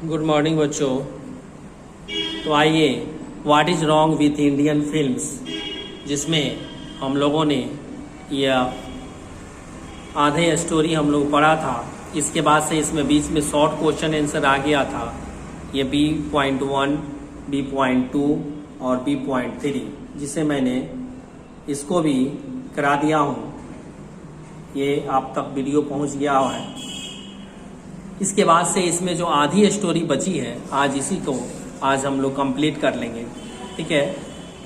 Good morning बच्चों। तो आइए what is wrong with Indian films, जिसमें हम लोगों ने यह आधे स्टोरी हम लोग पढ़ा था। इसके बाद से इसमें बीच में शॉर्ट क्वेश्चन आंसर आ गया था। ये B.1, B.2 और B.3, जिसे मैंने इसको भी करा दिया हूँ। ये आप तक वीडियो पहुँच गया है। इसके बाद से इसमें जो आधी स्टोरी बची है, आज इसी को आज हम लोग कंप्लीट कर लेंगे। ठीक है,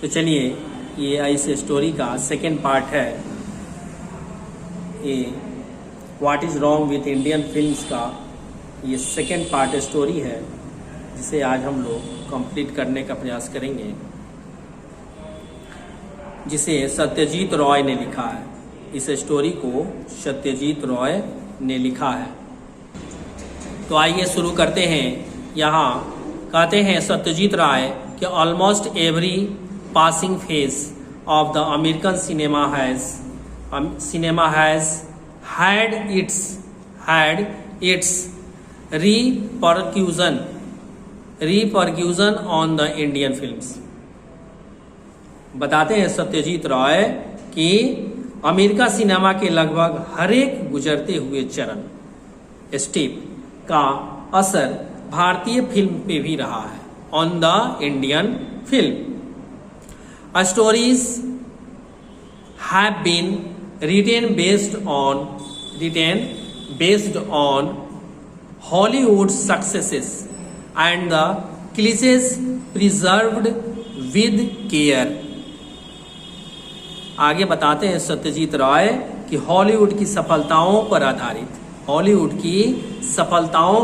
तो चलिए ये इस स्टोरी का सेकेंड पार्ट है। ये what is wrong with Indian films का ये सेकेंड पार्ट स्टोरी है, जिसे आज हम लोग कंप्लीट करने का प्रयास करेंगे, जिसे सत्यजीत रॉय ने लिखा है। इस स्टोरी को सत्यजीत रॉय ने लिखा है। तो आइए शुरू करते हैं। यहाँ कहते हैं सत्यजीत राय कि almost every passing phase of the American cinema has had its repercussion on the Indian films। बताते हैं सत्यजीत राय कि अमेरिका सिनेमा के लगभग हर एक गुजरते हुए चरण स्टेप का असर भारतीय फिल्म पे भी रहा है। On the Indian film stories have been written based on Hollywood successes and the cliches preserved with care। आगे बताते हैं सत्यजीत राय कि हॉलीवुड की सफलताओं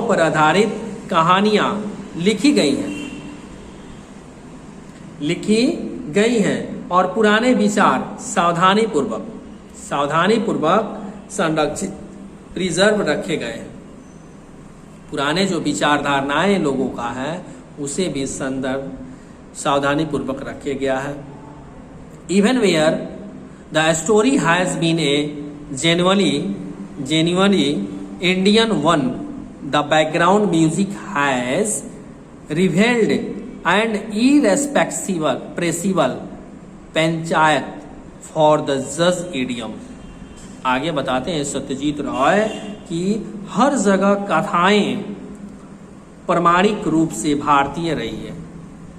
पर आधारित कहानियां लिखी गई हैं और पुराने विचार सावधानी पूर्वक संरक्षित प्रिजर्व रखे गए हैं। पुराने जो विचार धारणाएं लोगों का है, उसे भी सावधानी पूर्वक रखे गया है। Even where the story has been a genuinely Indian one, the background music has revealed an irrepressible panchayat for the judge idiom। आगे बताते हैं सत्यजीत राय कि हर जगह कथाएं प्रमाणिक रूप से भारतीय रही है।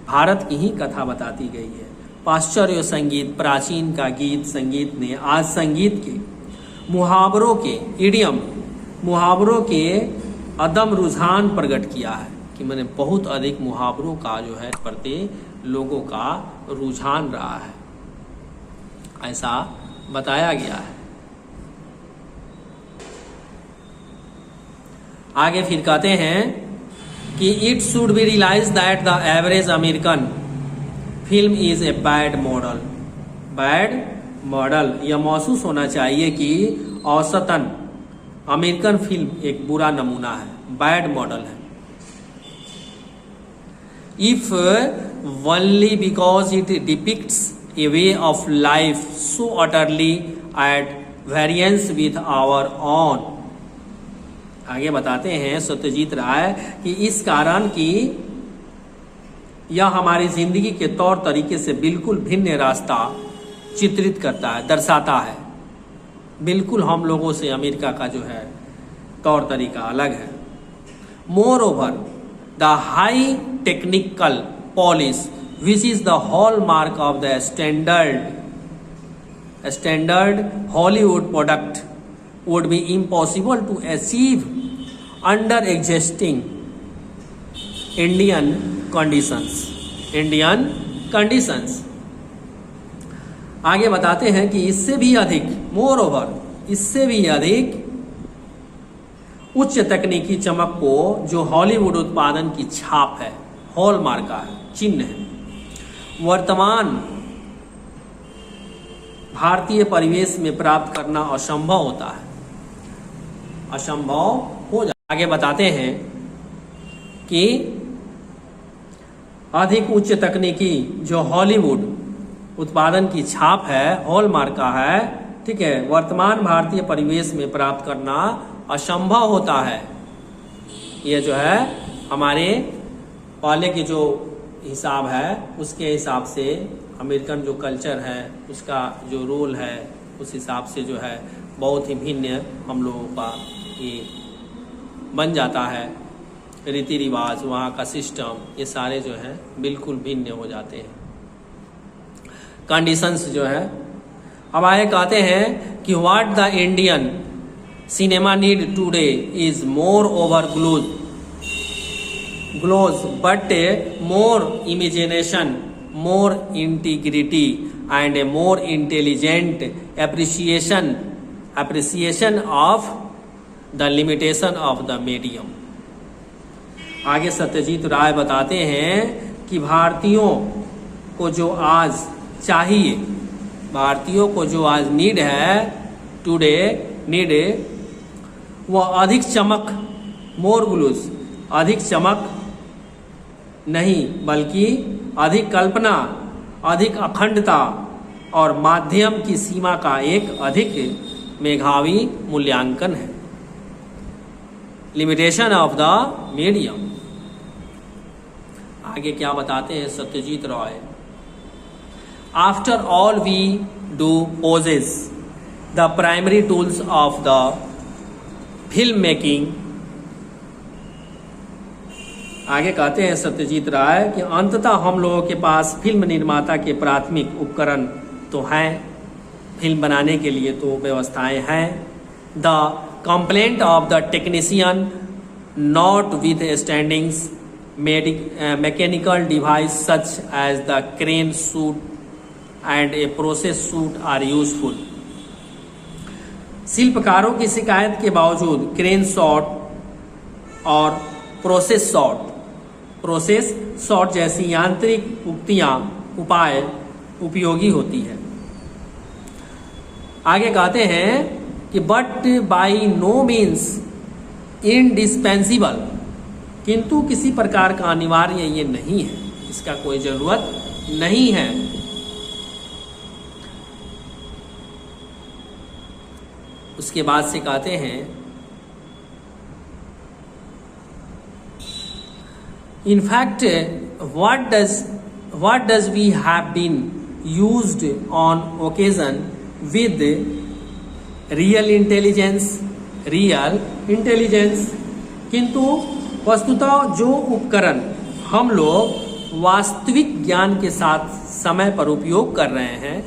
भारत की ही कथा बताती गई है। पाश्चात्य संगीत, प्राचीन का गीत संगीत ने आज संगीत के मुहावरों के अदम रुझान प्रकट किया है कि मैंने बहुत अधिक मुहावरों का जो है प्रति लोगों का रुझान रहा है, ऐसा बताया गया है। आगे फिर कहते हैं कि it should be realise that the average American film is a bad model. यह महसूस होना चाहिए कि औसतन अमेरिकन फिल्म एक बुरा नमूना है, बैड मॉडल है। If only because it depicts a way of life so utterly at variance with our own. आगे बताते हैं सत्यजीत राय कि इस कारण कि यह हमारी जिंदगी के तौर तरीके से बिल्कुल भिन्न रास्ता चित्रित करता है, दर्शाता है। बिल्कुल हम लोगों से अमेरिका का जो है तौर तरीका अलग है। More over the high technical polish which is the hallmark of the standard Hollywood product would be impossible to achieve under existing Indian conditions। आगे बताते हैं कि इससे भी अधिक उच्च तकनीकी चमक को जो हॉलीवुड उत्पादन की छाप है, हॉलमार्क का चिन्ह है, वर्तमान भारतीय परिवेश में प्राप्त करना असंभव हो जाए। आगे बताते हैं कि अधिक उच्च तकनीकी जो हॉलीवुड उत्पादन की छाप है, हॉलमार्क का है, ठीक है, वर्तमान भारतीय परिवेश में प्राप्त करना असंभव होता है। ये जो है हमारे पहले के जो हिसाब है उसके हिसाब से अमेरिकन जो कल्चर है उसका जो रोल है उस हिसाब से जो है बहुत ही भिन्न हम लोगों का ये बन जाता है। रीति रिवाज, वहाँ का सिस्टम, ये सारे जो है बिल्कुल भिन्न हो जाते हैं। कंडीशंस जो है अब आगे कहते हैं कि what the Indian cinema need today is more over gloss but more imagination, more integrity and a more intelligent appreciation of the limitation of the medium। आगे सत्यजीत राय बताते हैं कि भारतीयों को जो आज चाहिए, भारतीयों को जो आज नीड है, टुडे नीड, वह अधिक चमक, मोर ग्लूज, अधिक चमक नहीं बल्कि अधिक कल्पना, अधिक अखंडता और माध्यम की सीमा का एक अधिक मेघावी मूल्यांकन है। Limitation of the medium. आगे क्या बताते हैं Satyajit Ray, after all we do possess the primary tools of the film making. आगे कहते हैं सत्यजीत राय कि अंततः हम लोगों के पास फिल्म निर्माता के प्राथमिक उपकरण तो हैं, फिल्म बनाने के लिए तो व्यवस्थाएं हैं। The complaint of the technician not with standings mechanical device such as the crane shot and a process shot are useful. शिल्पकारों की शिकायत के बावजूद क्रेन शॉट और प्रोसेस शॉट जैसी यांत्रिक उपाय उपयोगी होती है। आगे कहते हैं कि but by no means indispensable, किंतु किसी प्रकार का अनिवार्य ये नहीं है, इसका कोई जरूरत नहीं है। उसके बाद से कहते हैं in fact what does we have been used on occasion with real intelligence, किंतु वस्तुतः जो उपकरण हम लोग वास्तविक ज्ञान के साथ समय पर उपयोग कर रहे हैं,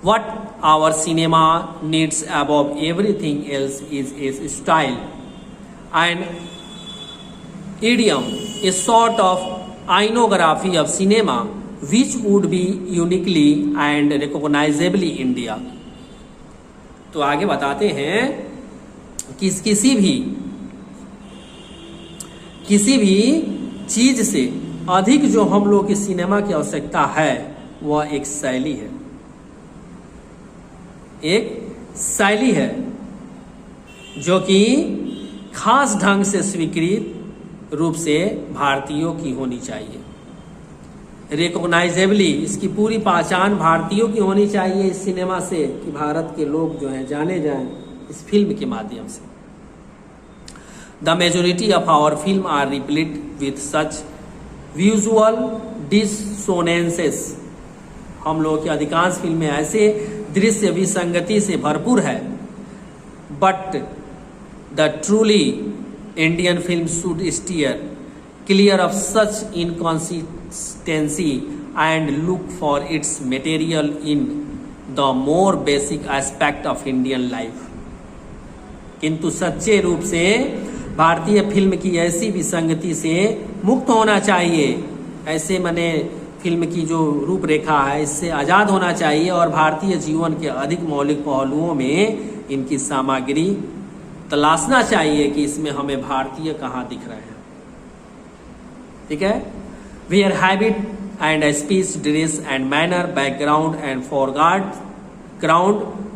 what our cinema needs above everything else is a style and idiom, a sort of iconography of cinema which would be uniquely and recognizably India। तो आगे बताते हैं कि किसी भी चीज से अधिक जो हम लोग की सिनेमा की आवश्यकता है वह एक शैली है, एक शैली है जो कि खास ढंग से स्वीकृत रूप से भारतीयों की होनी चाहिए। रिकॉग्नाइजेबली, इसकी पूरी पहचान भारतीयों की होनी चाहिए इस सिनेमा से, कि भारत के लोग जो हैं जाने जाएं इस फिल्म के माध्यम से। The majority of our film are replete with such visual dissonances. हम लोगों की अधिकांश फिल्में ऐसे दृश्य विसंगति से भरपूर है। But the truly Indian film should steer clear of such inconsistency and look for its material in the more basic aspect of Indian life। किंतु सच्चे रूप से भारतीय फिल्म की ऐसी विसंगति से मुक्त होना चाहिए, ऐसे माने फिल्म की जो रूपरेखा है इससे आज़ाद होना चाहिए और भारतीय जीवन के अधिक मौलिक पहलुओं में इनकी सामग्री तलाशना चाहिए कि इसमें हमें भारतीय कहाँ दिख रहे हैं। ठीक है। Where habit and speech, dress and manner, background and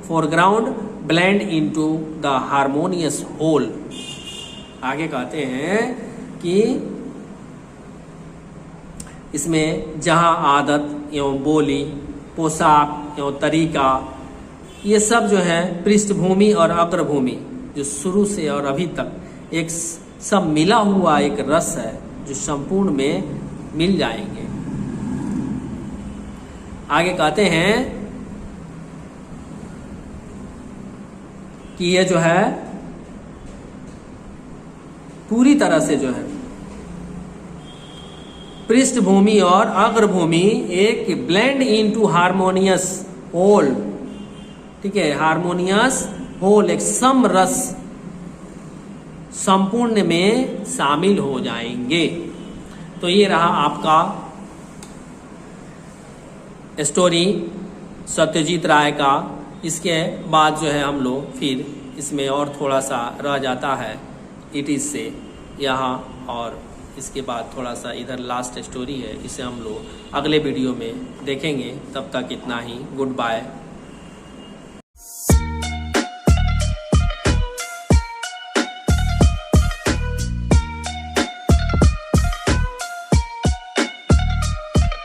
foreground blend into the harmonious whole. आगे कहते हैं कि इसमें जहां आदत एवं बोली, पोशाक एवं तरीका, ये सब जो है पृष्ठभूमि और अग्रभूमि जो शुरू से और अभी तक एक सब मिला हुआ एक रस है जो संपूर्ण में मिल जाएंगे। आगे कहते हैं कि ये जो है पूरी तरह से जो है पृष्ठभूमि और अग्रभूमि एक ब्लेंड इनटू हार्मोनियस होल, ठीक है, हार्मोनियस होल, एक समरस संपूर्ण में शामिल हो जाएंगे। तो ये रहा आपका स्टोरी सत्यजीत राय का। इसके बाद जो है हम लोग फिर इसमें और थोड़ा सा रह जाता है इट इज से यहाँ, और इसके बाद थोड़ा सा इधर लास्ट स्टोरी है, इसे हम लोग अगले वीडियो में देखेंगे। तब तक इतना ही, गुड बाय।